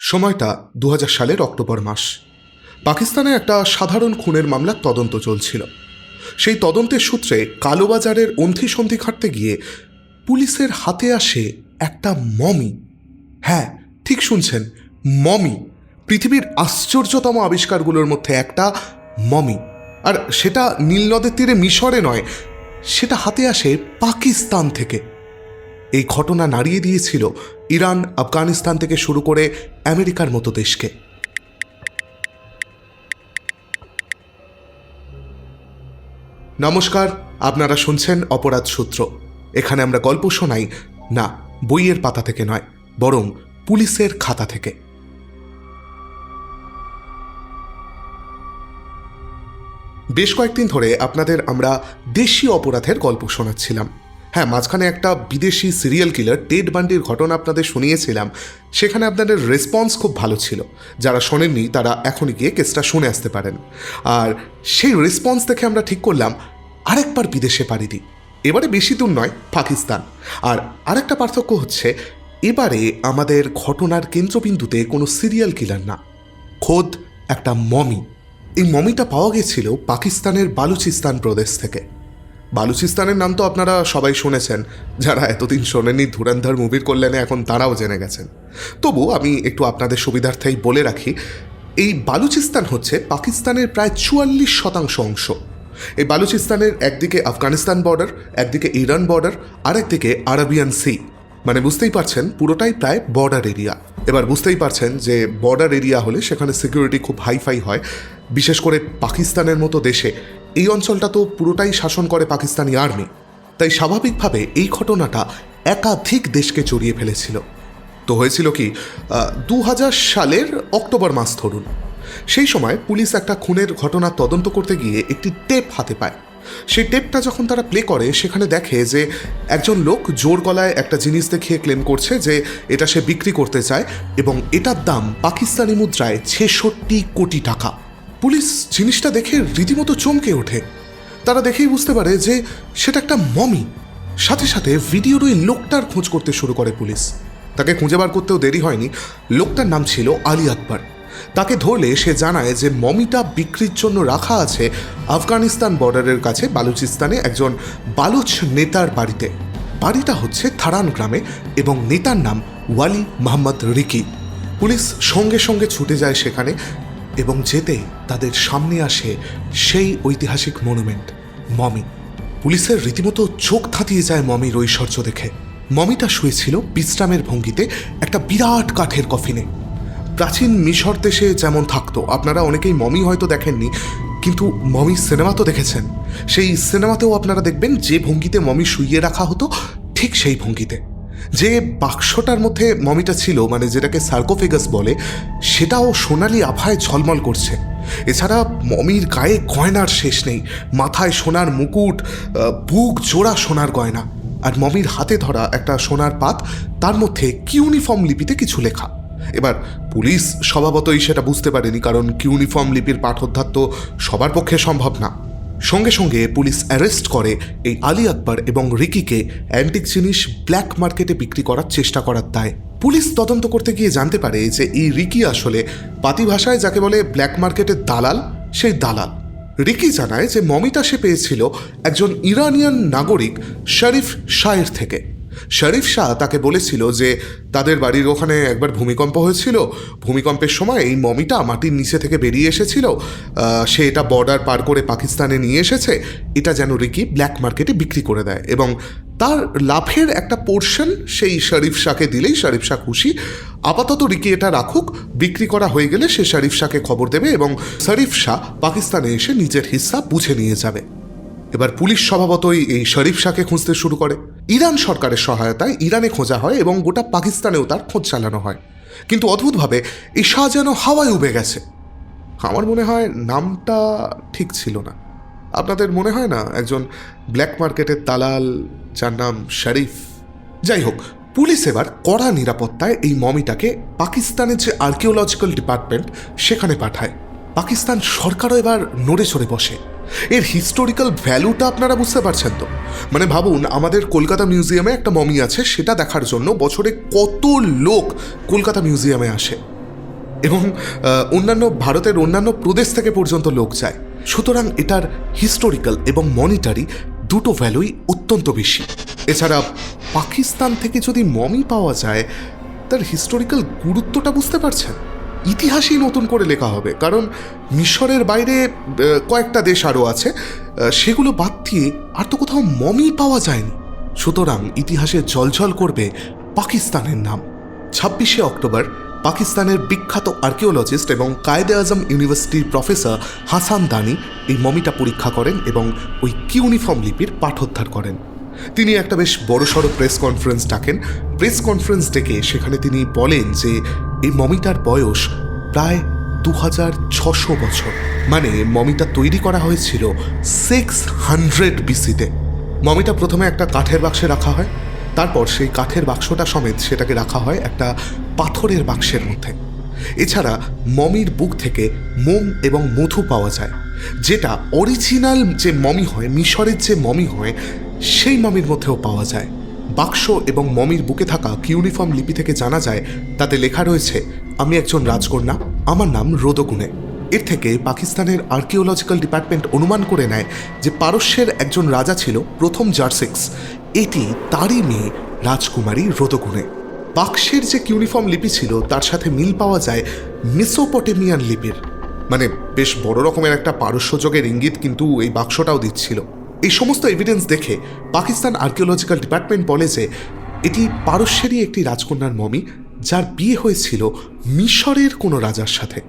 সময়টা 2000 সালের অক্টোবর মাস। পাকিস্তানে একটা সাধারণ খুনের মামলার তদন্ত চলছিল। সেই তদন্তের সূত্রে কালোবাজারের অন্থিসন্ধি খাটতে গিয়ে পুলিশের হাতে আসে একটা মমি। হ্যাঁ, ঠিক শুনছেন, মমি। পৃথিবীর আশ্চর্যতম আবিষ্কারগুলোর মধ্যে একটা মমি। আর সেটা নীলনদের তীরে মিশরে নয়, সেটা হাতে আসে পাকিস্তান থেকে। এই ঘটনা নাড়িয়ে দিয়েছিল ইরান, আফগানিস্তান থেকে শুরু করে আমেরিকার মতো দেশকে। নমস্কার, আপনারা শুনছেন অপরাধ সূত্র। এখানে আমরা গল্প শোনাই না বইয়ের পাতা থেকে নয়, বরং পুলিশের খাতা থেকে। বেশ কয়েকদিন ধরে আপনাদের আমরা দেশি অপরাধের গল্প শোনাচ্ছিলাম। হ্যাঁ, মাঝখানে একটা বিদেশি সিরিয়াল কিলার টেড বান্ডির ঘটনা আপনাদের শুনিয়েছিলাম। সেখানে আপনাদের রেসপন্স খুব ভালো ছিল। যারা শোনেননি তারা এখনই গিয়ে কেসটা শুনে আসতে পারেন। আর সেই রেসপন্স দেখে আমরা ঠিক করলাম আরেকবার বিদেশে পাড়ি দিই। এবারে বেশি দূর নয়, পাকিস্তান। আর আরেকটা পার্থক্য হচ্ছে, এবারে আমাদের ঘটনার কেন্দ্রবিন্দুতে কোনো সিরিয়াল কিলার না, খোদ একটা মমি। এই মমিটা পাওয়া গেছিল পাকিস্তানের বালুচিস্তান প্রদেশ থেকে। বালুচিস্তানের নাম তো আপনারা সবাই শুনেছেন। যারা এতদিন শোনেননি ধুরন্ধর মুভির কল্যাণে, এখন তারাও জেনে গেছেন। তবু আমি একটু আপনাদের সুবিধার্থেই বলে রাখি, এই বালুচিস্তান হচ্ছে পাকিস্তানের প্রায় 44% অংশ। এই বালুচিস্তানের একদিকে আফগানিস্তান বর্ডার, একদিকে ইরান বর্ডার, আর একদিকে আরাবিয়ান সি। মানে বুঝতেই পারছেন, পুরোটাই প্রায় বর্ডার এরিয়া। এবার বুঝতেই পারছেন যে বর্ডার এরিয়া হলে সেখানে সিকিউরিটি খুব হাইফাই হয়। বিশেষ করে পাকিস্তানের মতো দেশে এই অঞ্চলটা তো পুরোটাই শাসন করে পাকিস্তানি আর্মি। তাই স্বাভাবিকভাবে এই ঘটনাটা একাধিক দেশকে জড়িয়ে ফেলেছিল। তো হয়েছিল কি, 2000 সালের অক্টোবর মাস ধরুন। সেই সময় পুলিশ একটা খুনের ঘটনা তদন্ত করতে গিয়ে একটি টেপ হাতে পায়। সেই টেপটা যখন তারা প্লে করে, সেখানে দেখে যে একজন লোক জোর গলায় একটা জিনিস দেখিয়ে ক্লেম করছে যে এটা সে বিক্রি করতে চায়, এবং এটার দাম পাকিস্তানি মুদ্রায় 66 কোটি টাকা। পুলিশ জিনিসটা দেখে রীতিমতো চমকে ওঠে। তারা দেখেই বুঝতে পারে যে সেটা একটা মমি। সাথে সাথে ভিডিওর ওই লোকটার খোঁজ করতে শুরু করে পুলিশ। তাকে খুঁজে বার করতেও দেরি হয়নি। লোকটার নাম ছিল আলী আকবর। তাকে ধরলে সে জানায় যে মমিটা বিক্রির জন্য রাখা আছে আফগানিস্তান বর্ডারের কাছে বালুচিস্তানে একজন বালুচ নেতার বাড়িতে। বাড়িটা হচ্ছে থারান গ্রামে, এবং নেতার নাম ওয়ালি মোহাম্মদ রিকি। পুলিশ সঙ্গে সঙ্গে ছুটে যায় সেখানে, এবং যেতেই তাদের সামনে আসে সেই ঐতিহাসিক মনুমেন্ট মমি। পুলিশের রীতিমতো চোখ ধাঁধিয়ে যায় মমির ঐশ্বর্য দেখে। মমিটা শুয়েছিল বিশ্রামের ভঙ্গিতে একটা বিরাট কাঠের কফিনে। প্রাচীন মিশর দেশে যেমন থাকতো, আপনারা অনেকেই মমি হয়তো দেখেননি, কিন্তু মমি সিনেমা তো দেখেছেন। সেই সিনেমাতেও আপনারা দেখবেন যে ভঙ্গিতে মমি শুইয়ে রাখা হতো, ঠিক সেই ভঙ্গিতে। যে বাক্সটার মধ্যে মমিটা ছিল, মানে যেটাকে সার্কোফেগাস বলে, সেটাও সোনালি আভায় ঝলমল করছে। এছাড়া মমির গায়ে গয়নার শেষ নেই। মাথায় সোনার মুকুট, বুক জোড়া সোনার গয়না, আর মমির হাতে ধরা একটা সোনার পাত, তার মধ্যে কিউনিফর্ম লিপিতে কিছু লেখা। এবার পুলিশ স্বভাবতই সেটা বুঝতে পারেনি, কারণ কিউনিফর্ম লিপির পাঠোদ্ধার তো সবার পক্ষে সম্ভব না। সঙ্গে সঙ্গে পুলিশ অ্যারেস্ট করে এই আলী আকবর এবং রিকিকে অ্যান্টিক জিনিস ব্ল্যাক মার্কেটে বিক্রি করার চেষ্টা করার দায়। পুলিশ তদন্ত করতে গিয়ে জানতে পারে যে এই রিকি আসলে পাতি ভাষায় যাকে বলে ব্ল্যাক মার্কেটের দালাল, সেই দালাল। রিকি জানায় যে মমিটা সে পেয়েছিল একজন ইরানিয়ান নাগরিক শরীফ শাহের থেকে। শরীফ শাহ তাকে বলেছিল যে তাদের বাড়ির ওখানে একবার ভূমিকম্প হয়েছিল, ভূমিকম্পের সময় এই মমিটা মাটির নিচে থেকে বেরিয়ে এসেছিল, সে এটা বর্ডার পার করে পাকিস্তানে নিয়ে এসেছে, এটা যেন রিকি ব্ল্যাক মার্কেটে বিক্রি করে দেয়, এবং তার লাভের একটা পোর্শন সেই শরীফ শাহকে দিলেই শরীফ শাহ খুশি। আপাতত রিকি এটা রাখুক, বিক্রি করা হয়ে গেলে সে শরীফ শাহকে খবর দেবে, এবং শরীফ শাহ পাকিস্তানে এসে নিজের হিস্সা বুঝে নিয়ে যাবে। এবার পুলিশ স্বভাবতই এই শরীফ শাহকে খুঁজতে শুরু করে। ইরান সরকারের সহায়তায় ইরানে খোঁজা হয়, এবং গোটা পাকিস্তানেও তার খোঁজ চালানো হয়। কিন্তু অদ্ভুতভাবে এই শাহ যেন হাওয়ায় উবে গেছে। আমার মনে হয় নামটা ঠিক ছিল না। আপনাদের মনে হয় না একজন ব্ল্যাক মার্কেটের দালাল যার নাম শরীফ? যাই হোক, পুলিশ এবার কড়া নিরাপত্তায় এই মমিটাকে পাকিস্তানের যে আর্কিওলজিক্যাল ডিপার্টমেন্ট সেখানে পাঠায়। পাকিস্তান সরকারও এবার নড়ে চড়ে বসে। এর হিস্টোরিক্যাল ভ্যালুটা আপনারা বুঝতে পারছেন তো? মানে ভাবুন, আমাদের কলকাতা মিউজিয়ামে একটা মমি আছে, সেটা দেখার জন্য বছরে কত লোক কলকাতা মিউজিয়ামে আসে। এবং ভারতের অন্যান্য প্রদেশ থেকে পর্যন্ত লোক যায়। সুতরাং এটার হিস্টোরিক্যাল এবং মনিটারি দুটো ভ্যালুই অত্যন্ত বেশি। এছাড়া পাকিস্তান থেকে যদি মমি পাওয়া যায়, তার হিস্টোরিক্যাল গুরুত্বটা বুঝতে পারছেন। ইতিহাসই নতুন করে লেখা হবে, কারণ মিশরের বাইরে কয়েকটা দেশ আরও আছে, সেগুলো বাদ দিয়ে আর তো কোথাও মমি পাওয়া যায়নি। সুতরাং ইতিহাসে ঝলঝল করবে পাকিস্তানের নাম। 26শে অক্টোবর পাকিস্তানের বিখ্যাত আর্কিওলজিস্ট এবং কায়েদে আজম ইউনিভার্সিটির প্রফেসর হাসান দানি এই মমিটা পরীক্ষা করেন এবং ওই কিউনিফর্ম লিপির পাঠোদ্ধার করেন। তিনি একটা বেশ বড়সড় প্রেস কনফারেন্স ডাকেন। প্রেস কনফারেন্স ডেকে সেখানে তিনি বলেন যে এই মমিটার বয়স প্রায় 2600 বছর, মানে মমিটা তৈরি করা হয়েছিল 600 বিসিতে। মমিটা প্রথমে একটা কাঠের বাক্সে রাখা হয়, তারপর সেই কাঠের বাক্সটা সমেত সেটাকে রাখা হয় একটা পাথরের বাক্সের মধ্যে। এছাড়া মমির বুক থেকে মোম এবং মধু পাওয়া যায়, যেটা অরিজিনাল যে মমি হয়, মিশরের যে মমি হয়, সেই মমির মধ্যেও পাওয়া যায়। বাক্স এবং মমির বুকে থাকা কিউনিফর্ম লিপি থেকে জানা যায়, তাতে লেখা রয়েছে, আমি একজন রাজকন্যা, আমার নাম রোদগুনে। এর থেকে পাকিস্তানের আর্কিওলজিক্যাল ডিপার্টমেন্ট অনুমান করে নেয় যে পারস্যের একজন রাজা ছিল প্রথম জার্সিক্স, এটি তারই মেয়ে রাজকুমারী রোদগুনে। বাক্সের যে কিউনিফর্ম লিপি ছিল তার সাথে মিল পাওয়া যায় মেসোপটেমিয়ান লিপির, মানে বেশ বড় রকমের একটা পারস্য যুগের ইঙ্গিত কিন্তু এই বাক্সটাও দিচ্ছিল। এই সমস্ত এভিডেন্স দেখে পাকিস্তান আর্কিওলজিক্যাল ডিপার্টমেন্ট বলে যে এটি পারস্যেরই একটি রাজকন্যার মমি, যার বিয়ে হয়েছিল মিশরের কোনো রাজার সাথে।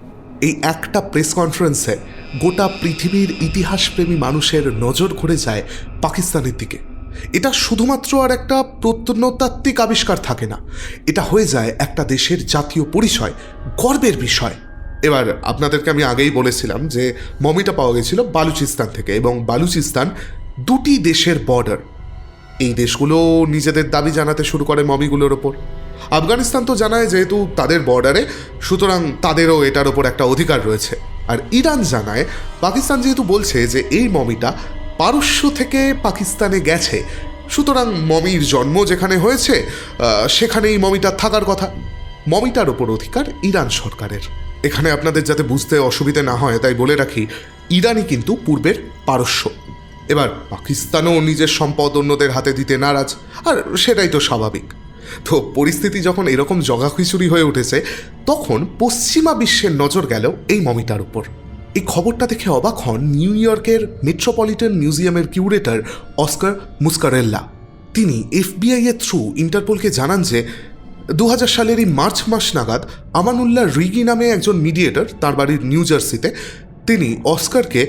এই একটা প্রেস কনফারেন্সে গোটা পৃথিবীর ইতিহাসপ্রেমী মানুষের নজর ঘুরে যায় পাকিস্তানের দিকে। এটা শুধুমাত্র আর একটা প্রত্নতাত্ত্বিক আবিষ্কার থাকে না, এটা হয়ে যায় একটা দেশের জাতীয় পরিচয়, গর্বের বিষয়। এবার আপনাদেরকে আমি আগেই বলেছিলাম যে মমিটা পাওয়া গেছিল বালুচিস্তান থেকে, এবং বালুচিস্তান দুটি দেশের বর্ডার। এই দেশগুলো নিজেদের দাবি জানাতে শুরু করে মমিগুলোর ওপর। আফগানিস্তান তো জানায় যেহেতু তাদের বর্ডারে, সুতরাং তাদেরও এটার ওপর একটা অধিকার রয়েছে। আর ইরান জানায় পাকিস্তান যেহেতু বলছে যে এই মমিটা পারস্য থেকে পাকিস্তানে গেছে, সুতরাং মমির জন্ম যেখানে হয়েছে সেখানেই মমিটার থাকার কথা। মমিটার ওপর অধিকার ইরান সরকারের। এখানে আপনাদের যাতে বুঝতে অসুবিধে না হয় তাই বলে রাখি, ইরানই কিন্তু পূর্বের পারস্য। এবার পাকিস্তানও নিজের সম্পদ অন্যদের হাতে দিতে নারাজ, আর সেটাই তো স্বাভাবিক। তো পরিস্থিতি যখন এরকম জগাখিচুড়ি হয়ে উঠেছে, তখন পশ্চিমা বিশ্বের নজর গেল এই মমিটার উপর। এই খবরটা দেখে অবাক হন নিউ ইয়র্কের মেট্রোপলিটন মিউজিয়ামের কিউরেটর অস্কার মুস্কারেল্লা। তিনি FBI এর থ্রু ইন্টারপোলকে জানান যে 2000 সালেরই মার্চ মাস নাগাদ আমানুল্লাহ রিগি নামে একজন মিডিয়েটর তার বাড়ির নিউ জার্সিতে, তিনি অস্কারকে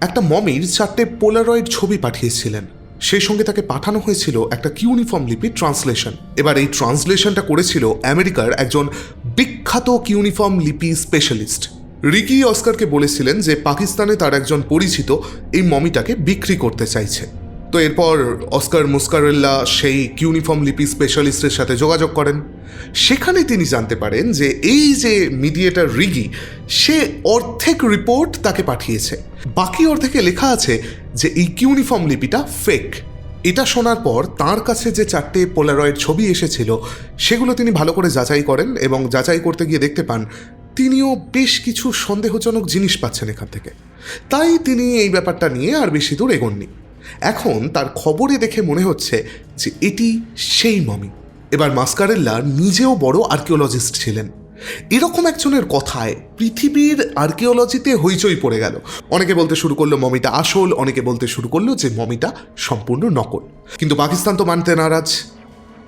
একটা মমির 4টে পোলারয়েড ছবি পাঠিয়েছিলেন। সেই সঙ্গে তাকে পাঠানো হয়েছিল একটা কিউনিফর্ম লিপির ট্রান্সলেশন। এবার এই ট্রান্সলেশনটা করেছিল আমেরিকার একজন বিখ্যাত কিউনিফর্ম লিপি স্পেশালিস্ট। রিকি অস্কারকে বলেছিলেন যে পাকিস্তানে তার একজন পরিচিত এই মমিটাকে বিক্রি করতে চাইছে। তো এরপর অস্কার মুস্কারেল্লা সেই কিউনিফর্ম লিপি স্পেশালিস্টের সাথে যোগাযোগ করেন। সেখানে তিনি জানতে পারেন যে এই যে মিডিয়েটর রিগি, সে অর্ধেক রিপোর্ট তাকে পাঠিয়েছে, বাকি অর্ধেকে লেখা আছে যে এই কিউনিফর্ম লিপিটা ফেক। এটা শোনার পর তার কাছে যে 4টে পোলারয়েড ছবি এসেছিল সেগুলো তিনি ভালো করে যাচাই করেন, এবং যাচাই করতে গিয়ে দেখতে পান তিনিও বেশ কিছু সন্দেহজনক জিনিস পাচ্ছেন এখান থেকে। তাই তিনি এই ব্যাপারটা নিয়ে আর বেশি দূর এগোননি। এখন তার খবরে দেখে মনে হচ্ছে যে এটি সেই মমি। এবার মাস্কারেল্লা নিজেও বড় আর্কিওলজিস্ট ছিলেন। এরকম একজনের কথায় পৃথিবীর আর্কিওলজিতে হইচই পড়ে গেল। অনেকে বলতে শুরু করলো মমিটা আসল, অনেকে বলতে শুরু করলো যে মমিটা সম্পূর্ণ নকল। কিন্তু পাকিস্তান তো মানতে নারাজ।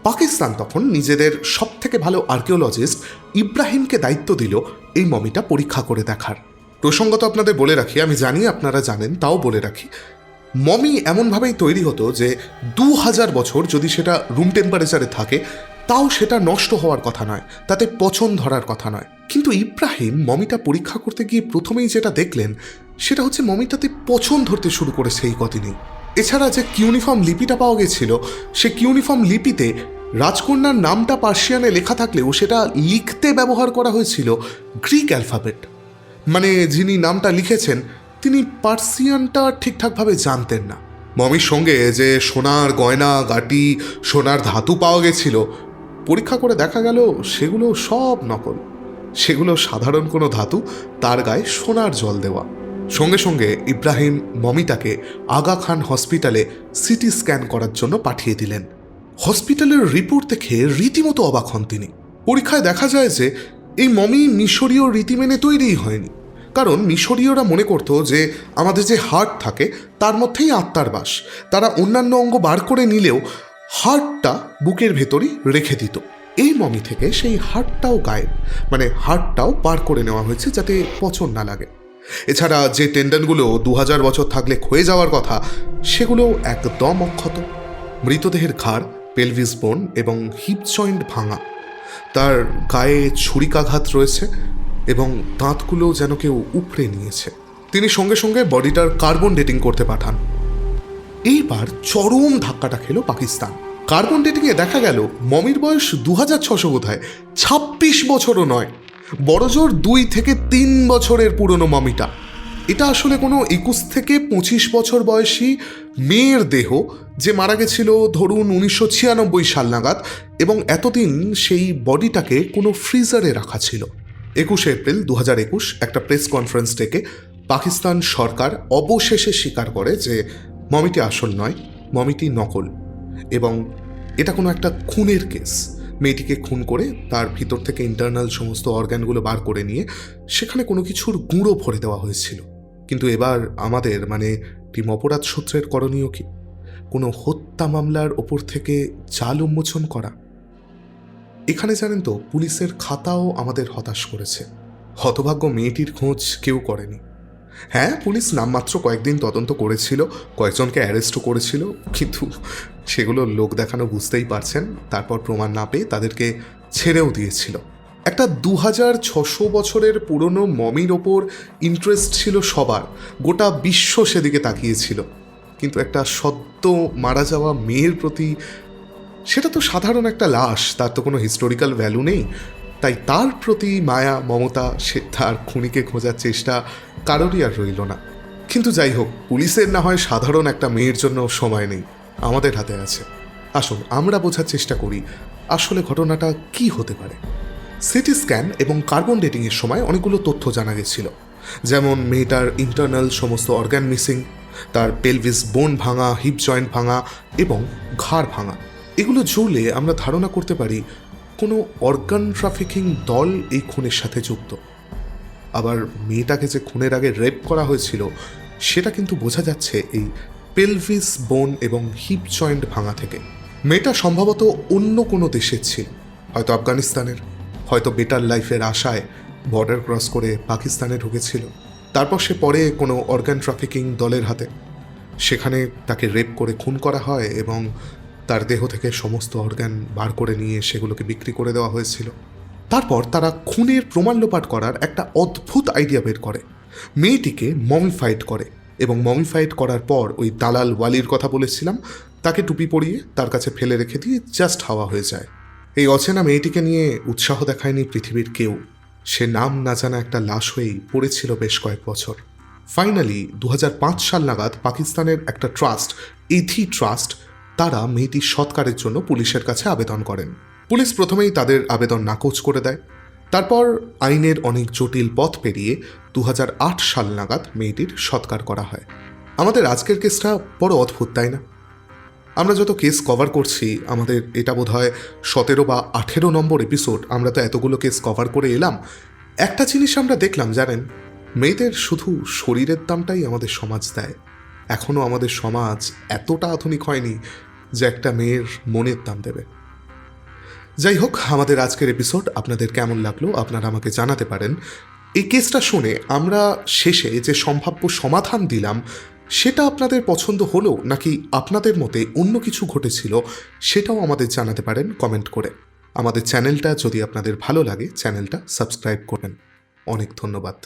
পাকিস্তান তখন নিজেদের সবথেকে ভালো আর্কিওলজিস্ট ইব্রাহিমকে দায়িত্ব দিল এই মমিটা পরীক্ষা করে দেখার। প্রসঙ্গত আপনাদের বলে রাখি, আমি জানি আপনারা জানেন, তাও বলে রাখি, মমি এমনভাবেই তৈরি হতো যে 2000 বছর যদি সেটা রুম টেম্পারেচারে থাকে তাও সেটা নষ্ট হওয়ার কথা নয়, তাতে পচন ধরার কথা নয়। কিন্তু ইব্রাহিম মমিটা পরীক্ষা করতে গিয়ে প্রথমেই যেটা দেখলেন সেটা হচ্ছে মমিটাতে পচন ধরতে শুরু করেছে এই কদিনেই। এছাড়া যে কিউনিফর্ম লিপিটা পাওয়া গেছিল, সে কিউনিফর্ম লিপিতে রাজকন্যার নামটা পার্সিয়ানে লেখা থাকলেও সেটা লিখতে ব্যবহার করা হয়েছিল গ্রিক অ্যালফাবেট। মানে যিনি নামটা লিখেছেন তিনি পার্সিয়ানটা ঠিকঠাকভাবে জানতেন না। মমির সঙ্গে যে সোনার গয়না গাটি, সোনার ধাতু পাওয়া গেছিল, পরীক্ষা করে দেখা গেল সেগুলো সব নকল। সেগুলো সাধারণ কোনো ধাতু, তার গায়ে সোনার জল দেওয়া। সঙ্গে সঙ্গে ইব্রাহিম মমিটাকে আগা খান হসপিটালে সিটি স্ক্যান করার জন্য পাঠিয়ে দিলেন। হসপিটালের রিপোর্ট দেখে রীতিমতো অবাক হন তিনি। পরীক্ষায় দেখা যায় যে এই মমি মিশরীয় রীতি মেনে তৈরিই হয়নি। কারণ মিশরীয়রা মনে করতো যে আমাদের যে হার্ট থাকে তার মধ্যেই আত্মার বাস। তারা অন্যান্য অঙ্গ বার করে নিলেও হার্টটা বুকের ভেতরই রেখে দিত। এই মমি থেকে সেই হার্টটাও গায়েব, মানে হার্টটাও বার করে নেওয়া হয়েছে যাতে পচন না লাগে। এছাড়া যে টেন্ডনগুলো 2000 বছর থাকলে ক্ষয়ে যাওয়ার কথা সেগুলো একদম অক্ষত। মৃতদেহের ঘাড়, পেলভিস বোন এবং হিপ জয়েন্ট ভাঙা। তার গায়ে ছুরিকাঘাত রয়েছে এবং দাঁতগুলো যেন কেউ উপড়ে নিয়েছে। তিনি সঙ্গে সঙ্গে বডিটার কার্বন ডেটিং করতে পাঠান। এইবার চরম ধাক্কাটা খেলো পাকিস্তান। কার্বন ডেটিংয়ে দেখা গেল মমির বয়স 2600 বোধহয়, 26 বছরও নয়, বড়জোর 2 থেকে 3 বছরের পুরনো মমিটা। এটা আসলে কোনো 21 থেকে 25 বছর বয়সী মেয়ের দেহ, যে মারা গেছিল ধরুন 1996 সাল নাগাদ, এবং এতদিন সেই বডিটাকে কোনো ফ্রিজারে রাখা ছিল। 21 এপ্রিল 2021 একটা প্রেস কনফারেন্স ডেকে পাকিস্তান সরকার অবশেষে স্বীকার করে যে মমিটি আসল নয়, মমিটি নকল, এবং এটা কোনো একটা খুনের কেস। মেয়েটিকে খুন করে তার ভিতর থেকে ইন্টারনাল সমস্ত অর্গ্যানগুলো বার করে নিয়ে সেখানে কোনো কিছুর গুঁড়ো ভরে দেওয়া হয়েছিল। কিন্তু এবার আমাদের টিম অপরাধ সূত্রের করণীয় কি? কোনো হত্যা মামলার ওপর থেকে জাল উন্মোচন করা। এখানে জানেন তো, পুলিশের খাতাও আমাদের হতাশ করেছে। হতভাগ্য মেয়েটির খোঁজ কেউ করেনি। হ্যাঁ, পুলিশ নামমাত্র কয়েকদিন তদন্ত করেছিল, কয়েকজনকে অ্যারেস্টও করেছিল, কিন্তু সেগুলো লোক দেখানো, বুঝতেই পারছেন। তারপর প্রমাণ না পেয়ে তাদেরকে ছেড়েও দিয়েছিল। একটা 2600 বছরের পুরনো মমির ওপর ইন্টারেস্ট ছিল সবার, গোটা বিশ্ব সেদিকে তাকিয়েছিল। কিন্তু একটা সদ্য মারা যাওয়া মেয়ের প্রতি, সেটা তো সাধারণ একটা লাশ, তার তো কোনো হিস্টোরিক্যাল ভ্যালু নেই, তাই তার প্রতি মায়া মমতা, সে তার খুনিকে খোঁজার চেষ্টা কারোরই আর রইল না। কিন্তু যাই হোক, পুলিশের না হয় সাধারণ একটা মেয়ের জন্য সময় নেই, আমাদের হাতে আছে। আসুন আমরা বোঝার চেষ্টা করি আসলে ঘটনাটা কি হতে পারে। সিটি স্ক্যান এবং কার্বন ডেটিংয়ের সময় অনেকগুলো তথ্য জানা গেছিল, যেমন মেয়েটার ইন্টারনাল সমস্ত অর্গ্যান মিসিং, তার পেলভিস বোন ভাঙা, হিপ জয়েন্ট ভাঙা এবং ঘাড় ভাঙা। এগুলো জুড়লে আমরা ধারণা করতে পারি কোনো অর্গান ট্রাফিকিং দল এই খুনের সাথে যুক্ত। আবার মেয়েটাকে যে খুনের আগে রেপ করা হয়েছিল সেটা কিন্তু বোঝা যাচ্ছে এই পেলভিস বোন এবং হিপ জয়েন্ট ভাঙা থেকে। মেয়েটা সম্ভবত অন্য কোনো দেশের ছিল, হয়তো আফগানিস্তানের, হয়তো বেটার লাইফের আশায় বর্ডার ক্রস করে পাকিস্তানে ঢুকেছিল। তারপর সে পরে কোনো অর্গান ট্রাফিকিং দলের হাতে, সেখানে তাকে রেপ করে খুন করা হয় এবং তার দেহ থেকে সমস্ত অর্গান বার করে নিয়ে সেগুলোকে বিক্রি করে দেওয়া হয়েছিল। তারপর তারা খুনের প্রমাণ লোপাট করার একটা অদ্ভুত আইডিয়া বের করে, মেয়েটিকে মমিফাইড করে, এবং মমিফাইড করার পর ওই দালাল ওয়ালির কথা বলেছিলাম, তাকে টুপি পরিয়ে তার কাছে ফেলে রেখে দিয়ে জাস্ট হাওয়া হয়ে যায়। এই অচেনা মেয়েটিকে নিয়ে উৎসাহ দেখায়নি পৃথিবীর কেউ। সে নাম না জানা একটা লাশ হয়েই পড়েছিল বেশ কয়েক বছর। ফাইনালি 2005 সাল নাগাদ পাকিস্তানের একটা ট্রাস্ট, এথি ট্রাস্ট, তারা মেয়েটির সৎকারের জন্য পুলিশের কাছে আবেদন করেন। পুলিশ প্রথমেই তাদের আবেদন নাকচ করে দেয়। তারপর আইনের অনেক জটিল পথ পেরিয়ে 2008 সাল নাগাদ মেয়েটির সৎকার করা হয়। আমাদের আজকের কেসটা বড় অদ্ভুত, তাই না? আমরা যত কেস কভার করছি, আমাদের এটা বোধ হয় 17 বা 18 নম্বর এপিসোড, আমরা তো এতগুলো কেস কভার করে এলাম। একটা জিনিস আমরা দেখলাম, জানেন, মেয়েদের শুধু শরীরের দামটাই আমাদের সমাজ দেয়। এখনও আমাদের সমাজ এতটা আধুনিক হয়নি যে একটা মেয়ের মনের দাম দেবে। যাই হোক, আমাদের আজকের এপিসোড আপনাদের কেমন লাগলো আপনারা আমাকে জানাতে পারেন। এই কেসটা শুনে আমরা শেষে যে সম্ভাব্য সমাধান দিলাম সেটা আপনাদের পছন্দ হলো নাকি আপনাদের মতে অন্য কিছু ঘটেছিল, সেটাও আমাদের জানাতে পারেন কমেন্ট করে। আমাদের চ্যানেলটা যদি আপনাদের ভালো লাগে, চ্যানেলটা সাবস্ক্রাইব করবেন। অনেক ধন্যবাদ।